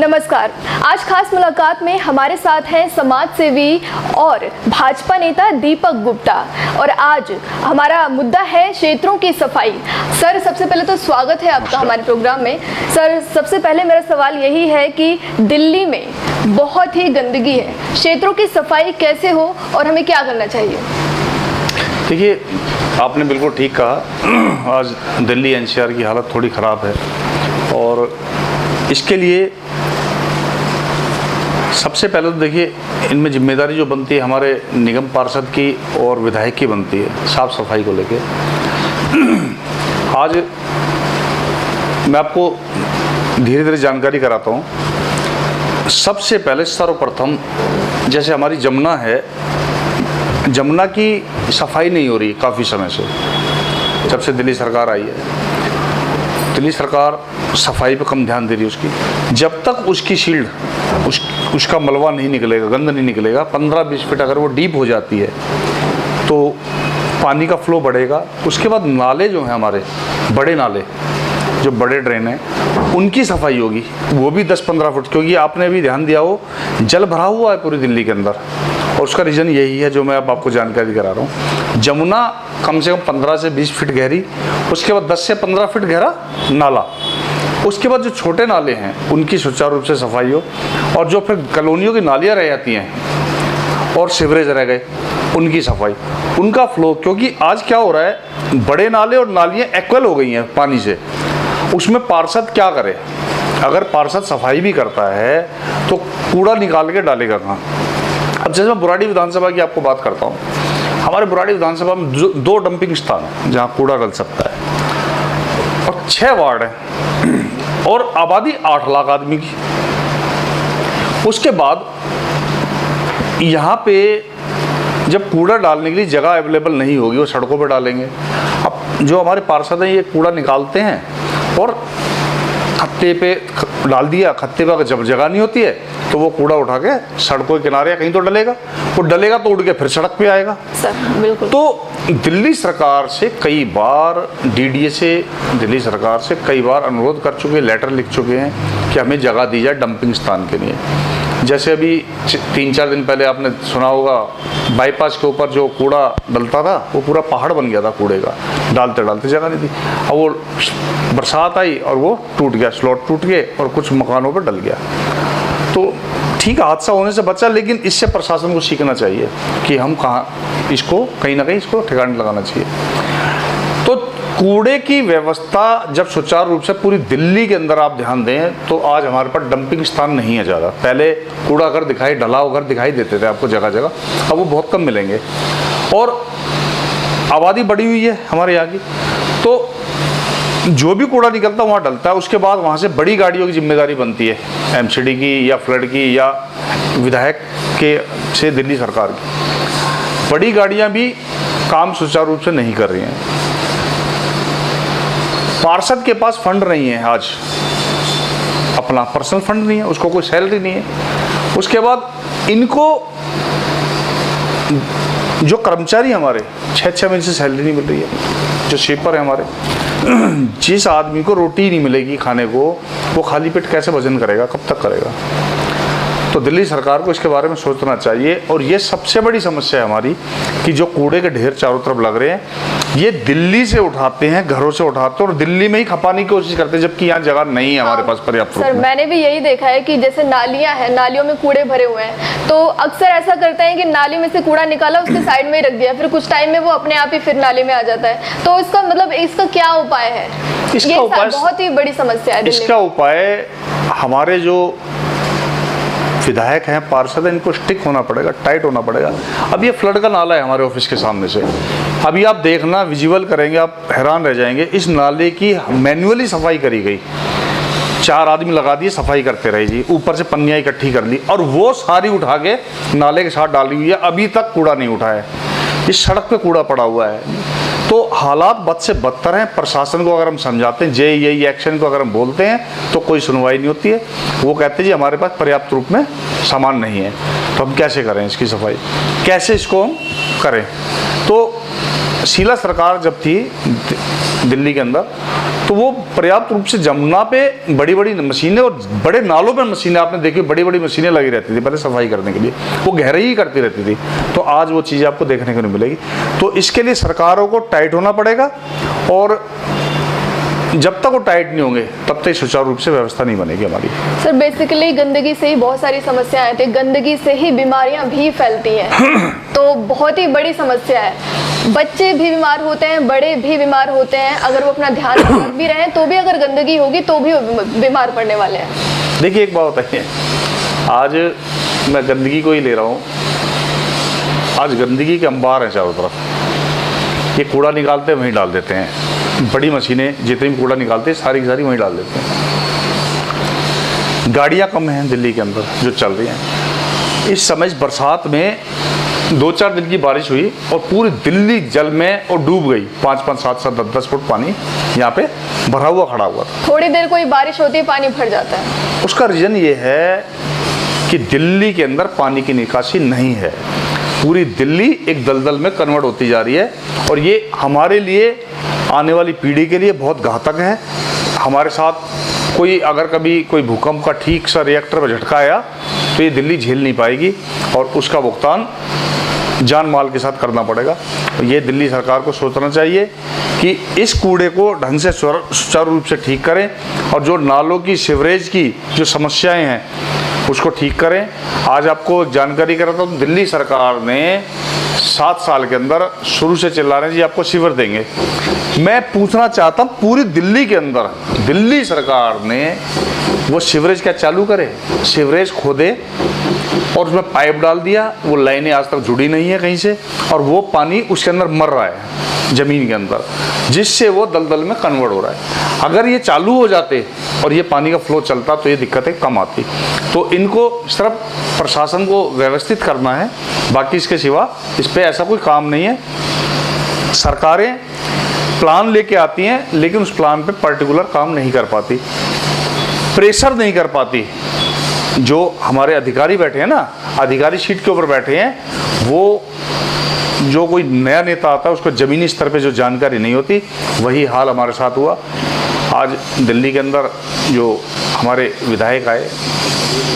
नमस्कार। आज खास मुलाकात में हमारे साथ हैं समाज सेवी और भाजपा नेता दीपक गुप्ता और आज हमारा मुद्दा है क्षेत्रों की सफाई। सर, सबसे पहले तो स्वागत है आपका हमारे प्रोग्राम में। सर, सबसे पहले मेरा सवाल यही है कि दिल्ली में बहुत ही गंदगी है, क्षेत्रों की सफाई कैसे हो और हमें क्या करना चाहिए? देखिए, आपने बिल्कुल ठीक कहा। आज दिल्ली एनसीआर की हालत थोड़ी ख़राब है और इसके लिए सबसे पहले तो देखिए, इनमें जिम्मेदारी जो बनती है हमारे निगम पार्षद की और विधायक की बनती है साफ सफाई को लेके। आज मैं आपको धीरे धीरे जानकारी कराता हूँ। सबसे पहले सर्वप्रथम, जैसे हमारी जमुना है, जमुना की सफाई नहीं हो रही काफ़ी समय से। जब से दिल्ली सरकार आई है, दिल्ली सरकार सफाई पे कम ध्यान दे रही है उसकी। जब तक उसकी शील्ड, उसका मलबा नहीं निकलेगा, गंद नहीं निकलेगा, 15-20 फीट अगर वो डीप हो जाती है तो पानी का फ्लो बढ़ेगा। उसके बाद नाले जो हैं हमारे, बड़े नाले जो बड़े ड्रेन हैं, उनकी सफाई होगी, वो भी 10-15 फुट। क्योंकि आपने भी ध्यान दिया हो, जल भरा हुआ है पूरी दिल्ली के अंदर और उसका रीज़न यही है जो मैं अब आपको जानकारी करा रहा हूँ। जमुना कम से कम 15 से 20 फीट गहरी, उसके बाद 10 से 15 फीट गहरा नाला, उसके बाद जो छोटे नाले हैं उनकी सुचारू रूप से सफाई हो, और जो फिर कॉलोनियों की नालियाँ रह जाती हैं और सीवरेज रह गए उनकी सफाई, उनका फ्लो। क्योंकि आज क्या हो रहा है, बड़े नाले और नालियाँ एक्वल हो गई हैं पानी से। उसमें पार्षद क्या करे? अगर पार्षद सफाई भी करता है तो कूड़ा निकाल के डालेगा कहाँ? अब जैसे मैं बुराड़ी विधानसभा की आपको बात करता हूँ, हमारे बुराड़ी विधानसभा में 2 डंपिंग स्थान हैं जहाँ कूड़ा डल सकता है और 6 वार्ड हैं और आबादी 8 लाख आदमी की। उसके बाद यहाँ पे जब कूड़ा डालने के लिए जगह अवेलेबल नहीं होगी, वो सड़कों पे डालेंगे। अब जो हमारे पार्षद हैं ये कूड़ा निकालते हैं और खत्ते पे डाल दिया। खत्ते पे अगर जब जगह नहीं होती है तो वो कूड़ा उठा के सड़कों के किनारे कहीं तो डलेगा, वो डलेगा तो उड़ के फिर सड़क पे आएगा। सर, बिल्कुल। तो दिल्ली सरकार से कई बार, डीडीए से, दिल्ली सरकार से कई बार अनुरोध कर चुके हैं, लेटर लिख चुके हैं कि हमें जगह दी जाए डंपिंग स्थान के लिए। जैसे अभी 3-4 दिन पहले आपने सुना होगा, बाईपास के ऊपर जो कूड़ा डलता था वो पूरा पहाड़ बन गया था कूड़े का, डालते डालते जगह नहीं थी। अब वो बरसात आई और वो टूट गया, स्लॉट टूट गए और कुछ मकानों पर डल गया। तो ठीक है, हादसा होने से बचा, लेकिन इससे प्रशासन को सीखना चाहिए कि हम कहाँ इसको कहीं ना कहीं इसको ठिकाने लगाना चाहिए। तो कूड़े की व्यवस्था जब सुचारू रूप से पूरी दिल्ली के अंदर आप ध्यान दें तो आज हमारे पास डंपिंग स्थान नहीं है ज़्यादा। पहले कूड़ा घर दिखाई, ढलाव घर दिखाई देते थे आपको जगह जगह, अब वो बहुत कम मिलेंगे। और आबादी बढ़ी हुई है हमारे यहाँ की, तो जो भी कूड़ा निकलता है वहाँ डलता है। उसके बाद वहाँ से बड़ी गाड़ियों की जिम्मेदारी बनती है, एमसीडी की या फ्लड की या विधायक के से दिल्ली सरकार की। बड़ी गाड़ियाँ भी काम सुचारू रूप से नहीं कर रही हैं। पार्षद के पास फंड नहीं है, आज अपना पर्सनल फंड नहीं है, उसको कोई सैलरी नहीं है। उसके बाद इनको जो कर्मचारी हमारे 6-6 महीने से सैलरी नहीं मिल रही है, जो स्वीपर है हमारे, जिस आदमी को रोटी नहीं मिलेगी खाने को, वो खाली पेट कैसे वजन करेगा, कब तक करेगा? तो दिल्ली सरकार को इसके बारे में सोचना चाहिए। और ये सबसे बड़ी समस्या है हमारी कि जो कूड़े के ढेर चारों तरफ लग रहे हैं, ये दिल्ली से उठाते हैं, घरों से उठाते हैं और दिल्ली में ही खपाने की कोशिश करते हैं, जबकि यहाँ जगह नहीं है हमारे पास पर्याप्त। सर, मैंने भी यही देखा है कि जैसे नालियाँ हैं, नालियों में कूड़े भरे हुए हैं, तो अक्सर ऐसा करते हैं कि नाली में से कूड़ा निकाला, उसके साइड में ही रख दिया, फिर कुछ टाइम में वो अपने आप ही फिर नाली में आ जाता है। तो इसका मतलब, इसका क्या उपाय है? इसका उपाय बहुत ही बड़ी समस्या है। इसका उपाय हमारे जो विधायक हैं, पार्षद हैं, इनको स्टिक होना पड़ेगा, टाइट होना पड़ेगा। अब ये फ्लड का नाला है हमारे ऑफिस के सामने से, अभी आप देखना, विजुअल करेंगे, आप हैरान रह जाएंगे। इस नाले की मैन्युअली सफाई करी गई, 4 आदमी लगा दिए, सफाई करते रहे जी, ऊपर से पन्नियाँ इकट्ठी कर ली और वो सारी उठा के नाले के साथ डाली हुई है। अभी तक कूड़ा नहीं उठा है, इस सड़क पे कूड़ा पड़ा हुआ है। तो हालात बद से बदतर हैं। प्रशासन को अगर हम समझाते हैं, यही एक्शन को अगर हम बोलते हैं तो कोई सुनवाई नहीं होती है। वो कहते हैं जी हमारे पास पर्याप्त रूप में सामान नहीं है, तो हम कैसे करें इसकी सफाई, कैसे इसको हम करें? तो शीला सरकार जब थी दिल्ली के अंदर, तो वो पर्याप्त रूप से जमुना पे बड़ी बड़ी मशीनें और बड़े नालों पे मशीनें आपने देखी, बड़ी बड़ी मशीनें लगी रहती थी पहले सफाई करने के लिए, वो गहराई ही करती रहती थी। तो आज वो चीज़ आपको देखने को नहीं मिलेगी। तो इसके लिए सरकारों को टाइट होना पड़ेगा, और जब तक वो टाइट नहीं होंगे तब तक सुचारू रूप से व्यवस्था नहीं बनेगी हमारी। सर बेसिकली गंदगी से ही बहुत सारी समस्याएं आती हैं, गंदगी से ही बीमारियां भी फैलती हैं। तो बहुत ही बड़ी समस्या है, बच्चे भी बीमार होते हैं, बड़े भी बीमार होते हैं। अगर वो अपना ध्यान रख भी रहे हैं तो भी अगर गंदगी होगी तो भी वो बीमार पड़ने वाले हैं। देखिए एक बात बताइए, आज मैं गंदगी को ही ले रहा हूँ, आज गंदगी के अंबार हैं चारों तरफ। ये कूड़ा निकालते हैं वहीं डाल देते हैं, बड़ी मशीनें जितनी भी कूड़ा निकालते हैं सारी की सारी वहीं डाल देते हैं। गाड़ियाँ कम हैं दिल्ली के अंदर जो चल रही हैं। इस समय बरसात में 2-4 दिन की बारिश हुई और पूरी दिल्ली जल में और डूब गई। 5-5, 7-7, 10-10 फुट पानी यहाँ पे भरा हुआ खड़ा हुआ था। थोड़ी देर कोई बारिश होती है पानी भर जाता है। उसका रीज़न ये है कि दिल्ली के अंदर पानी की निकासी नहीं है। पूरी दिल्ली एक दलदल में कन्वर्ट होती जा रही है, और ये हमारे लिए, आने वाली पीढ़ी के लिए बहुत घातक है। हमारे साथ कोई अगर कभी कोई भूकंप का ठीक सा रिएक्टर पर झटका आया तो ये दिल्ली झेल नहीं पाएगी, और उसका भुगतान जान माल के साथ करना पड़ेगा। ये दिल्ली सरकार को सोचना चाहिए कि इस कूड़े को ढंग से सुचारू रूप से ठीक करें, और जो नालों की, सीवरेज की जो समस्याएं हैं उसको ठीक करें। आज आपको एक जानकारी कर रहा था, दिल्ली सरकार ने 7 साल के अंदर शुरू से चिल्ला रहे हैं जी आपको सीवर देंगे। मैं पूछना चाहता हूँ, पूरी दिल्ली के अंदर दिल्ली सरकार ने वो सीवरेज क्या चालू करे? सीवरेज खोदे और उसमें पाइप डाल दिया, वो लाइनें आज तक जुड़ी नहीं है कहीं से, और वो पानी उसके अंदर मर रहा है ज़मीन के अंदर, जिससे वो दलदल में कन्वर्ट हो रहा है। अगर ये चालू हो जाते और ये पानी का फ्लो चलता तो ये दिक्कतें कम आती। तो इनको सिर्फ प्रशासन को व्यवस्थित करना है, बाकी इसके सिवा इस पर ऐसा कोई काम नहीं है। सरकारें प्लान लेके आती हैं, लेकिन उस प्लान पे पर्टिकुलर काम नहीं कर पाती, प्रेशर नहीं कर पाती। जो हमारे अधिकारी बैठे हैं ना, अधिकारी सीट के ऊपर बैठे हैं, वो जो कोई नया नेता आता है उसको ज़मीनी स्तर पे जो जानकारी नहीं होती, वही हाल हमारे साथ हुआ। आज दिल्ली के अंदर जो हमारे विधायक आए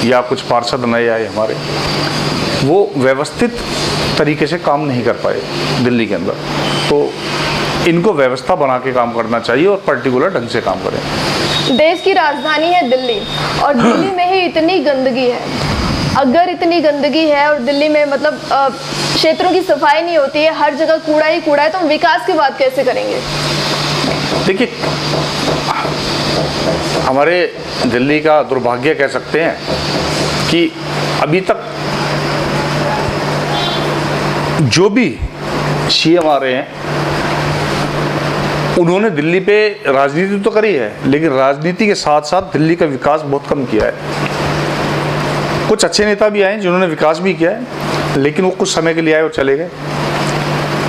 या कुछ पार्षद नए आए हमारे, वो व्यवस्थित तरीके से काम नहीं कर पाए दिल्ली के अंदर। तो इनको व्यवस्था बना के काम करना चाहिए और पर्टिकुलर ढंग से काम करें। देश की राजधानी है दिल्ली, और दिल्ली में ही इतनी गंदगी है। अगर इतनी गंदगी है और दिल्ली में मतलब क्षेत्रों की सफाई नहीं होती है, हर जगह कूड़ा ही कूड़ा है, तो हम विकास की बात कैसे करेंगे? देखिए, हमारे दिल्ली का दुर्भाग्य कह सकते हैं कि अभी तक जो भी सीएम आ रहे हैं उन्होंने दिल्ली पे राजनीति तो करी है, लेकिन राजनीति के साथ साथ दिल्ली का विकास बहुत कम किया है। कुछ अच्छे नेता भी आए जिन्होंने विकास भी किया है, लेकिन वो कुछ समय के लिए आए और चले गए।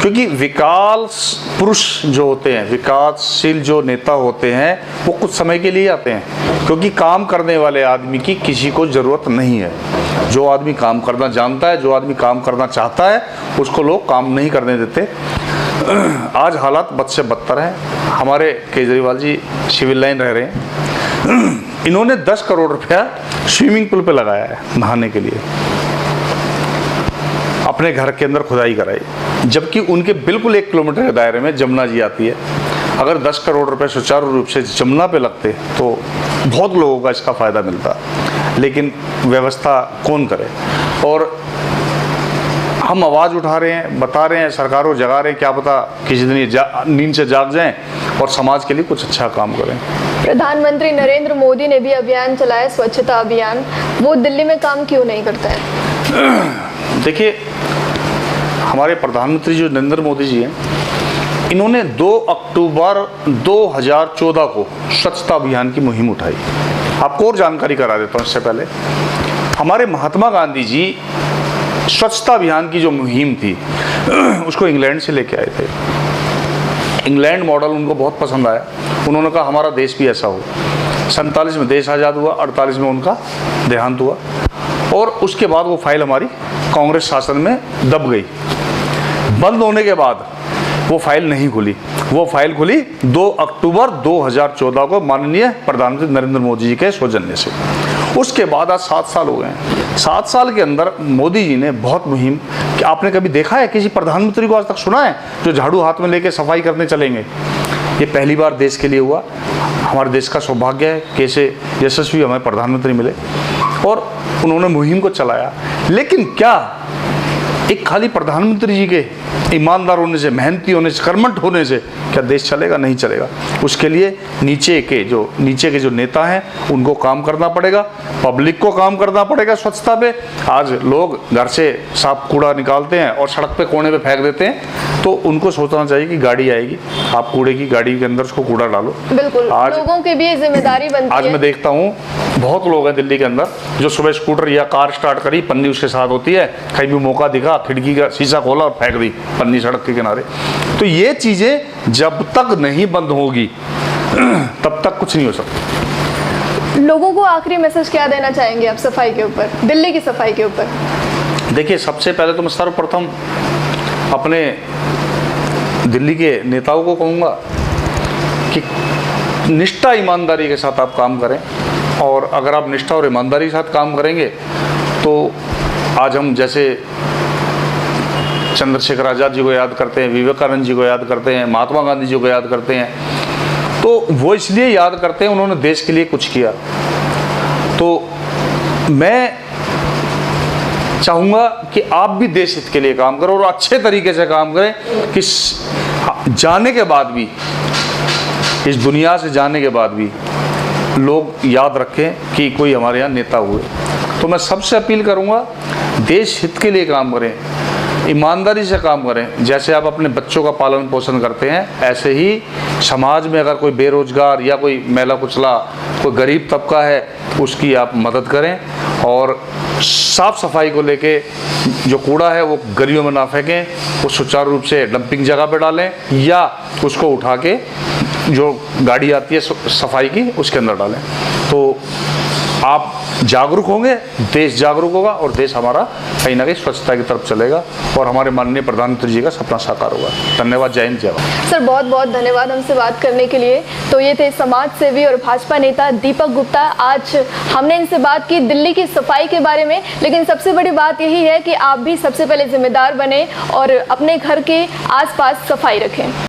क्योंकि विकास पुरुष जो होते हैं, विकासशील जो नेता होते हैं, वो कुछ समय के लिए आते हैं, क्योंकि काम करने वाले आदमी की किसी को ज़रूरत नहीं है। जो आदमी काम करना जानता है, जो आदमी काम करना चाहता है, उसको लोग काम नहीं करने देते। आज हालात बद से बदतर हैं। हमारे केजरीवाल जी सिविल लाइन रह रहे हैं, इन्होंने 10 करोड़ रुपया स्विमिंग पूल पे लगाया है नहाने के लिए, अपने घर के अंदर खुदाई कराई, जबकि उनके बिल्कुल 1 किलोमीटर के दायरे में जमुना जी आती है। अगर 10 करोड़ रुपए सुचारू रूप से जमुना पे लगते तो बहुत लोगों का इसका फ़ायदा मिलता, लेकिन व्यवस्था कौन करे। और हम आवाज़ उठा रहे हैं, बता रहे हैं, सरकारों जगा रहे हैं, क्या पता किसी दिन नींद से जाग जाएं और समाज के लिए कुछ अच्छा काम करें। प्रधानमंत्री नरेंद्र मोदी ने भी अभियान चलाया, स्वच्छता अभियान, वो दिल्ली में काम क्यों नहीं करता है? देखिए, हमारे प्रधानमंत्री जो नरेंद्र मोदी जी हैं, इन्होंने 2 अक्टूबर 2014 को स्वच्छता अभियान की मुहिम उठाई। आपको और जानकारी करा देता हूँ इससे पहले। हमारे महात्मा गांधी जी स्वच्छता अभियान की जो मुहिम थी उसको इंग्लैंड से लेके आए थे। इंग्लैंड मॉडल उनको बहुत पसंद आया। उन्होंने कहा हमारा देश भी ऐसा हो। 47 में देश आज़ाद हुआ, 48 में उनका देहांत हुआ, और उसके बाद वो फाइल हमारी कांग्रेस शासन में दब गई। बंद होने के बाद वो फाइल नहीं खुली। वो फाइल खुली 2 अक्टूबर 2014 को माननीय प्रधानमंत्री नरेंद्र मोदी जी के सौजन्य से। उसके बाद आज 7 साल हो गए हैं। 7 साल के अंदर मोदी जी ने बहुत मुहिम, कि आपने कभी देखा है किसी प्रधानमंत्री को आज तक सुना है जो झाड़ू हाथ में लेके सफाई करने चलेंगे? ये पहली बार देश के लिए हुआ। हमारे देश का सौभाग्य है कि ऐसे यशस्वी हमें प्रधानमंत्री मिले और उन्होंने मुहिम को चलाया। लेकिन क्या एक खाली प्रधानमंत्री जी के ईमानदार होने से, मेहनती होने से, कर्मठ होने से क्या देश चलेगा? नहीं चलेगा। उसके लिए नीचे के जो नेता हैं उनको काम करना पड़ेगा, पब्लिक को काम करना पड़ेगा स्वच्छता पे। आज लोग घर से साफ कूड़ा निकालते हैं और सड़क पे कोने पे फेंक देते हैं, तो उनको सोचना चाहिए कि गाड़ी आएगी, आप कूड़े की गाड़ी के अंदर उसको कूड़ा डालो। बिल्कुल, आज लोगों की भी जिम्मेदारी बनती है। आज मैं देखता हूँ बहुत लोग हैं दिल्ली के अंदर जो सुबह स्कूटर या कार स्टार्ट करी, पन्नी उसके साथ होती है, कहीं भी मौका दिखा खिड़की का शीशा खोला और फेंक दी पन्नी सड़क के किनारे। तो ये चीजें जब तक नहीं बंद होगी तब तक कुछ नहीं हो सकता। लोगों को आखिरी मैसेज क्या देना चाहेंगे आप सफाई के ऊपर, दिल्ली की सफाई के ऊपर? देखिए, सबसे पहले तो मैं सर्वप्रथम अपने दिल्ली के नेताओं को कहूँगा कि निष्ठा ईमानदारी के साथ आप काम करें, और अगर आप निष्ठा और ईमानदारी के साथ काम करेंगे तो आज हम जैसे चंद्रशेखर आज़ाद जी को याद करते हैं, विवेकानंद जी को याद करते हैं, महात्मा गांधी जी को याद करते हैं, तो वो इसलिए याद करते हैं उन्होंने देश के लिए कुछ किया। तो मैं चाहूँगा कि आप भी देश हित के लिए काम करें और अच्छे तरीके से काम करें कि जाने के बाद भी, इस दुनिया से जाने के बाद भी लोग याद रखें कि कोई हमारे यहाँ नेता हुए। तो मैं सबसे अपील करूँगा, देश हित के लिए काम करें, ईमानदारी से काम करें। जैसे आप अपने बच्चों का पालन पोषण करते हैं, ऐसे ही समाज में अगर कोई बेरोजगार या कोई मैला कुचला, कोई गरीब तबका है, उसकी आप मदद करें। और साफ सफाई को लेके जो कूड़ा है वो गलियों में ना फेंकें, वो सुचारू रूप से डंपिंग जगह पे डालें या उसको उठा के जो गाड़ी आती है सफाई की उसके अंदर डालें। तो आप जागरूक होंगे, देश जागरूक होगा और देश हमारा कहीं ना कहीं स्वच्छता की तरफ चलेगा और हमारे माननीय प्रधानमंत्री जी का सपना साकार होगा। धन्यवाद। जय हिंद, जय भारत। सर, बहुत बहुत धन्यवाद हमसे बात करने के लिए। तो ये थे समाज सेवी और भाजपा नेता दीपक गुप्ता। आज हमने इनसे बात की दिल्ली की सफाई के बारे में, लेकिन सबसे बड़ी बात यही है कि आप भी सबसे पहले जिम्मेदार बने और अपने घर के आसपास सफाई रखें।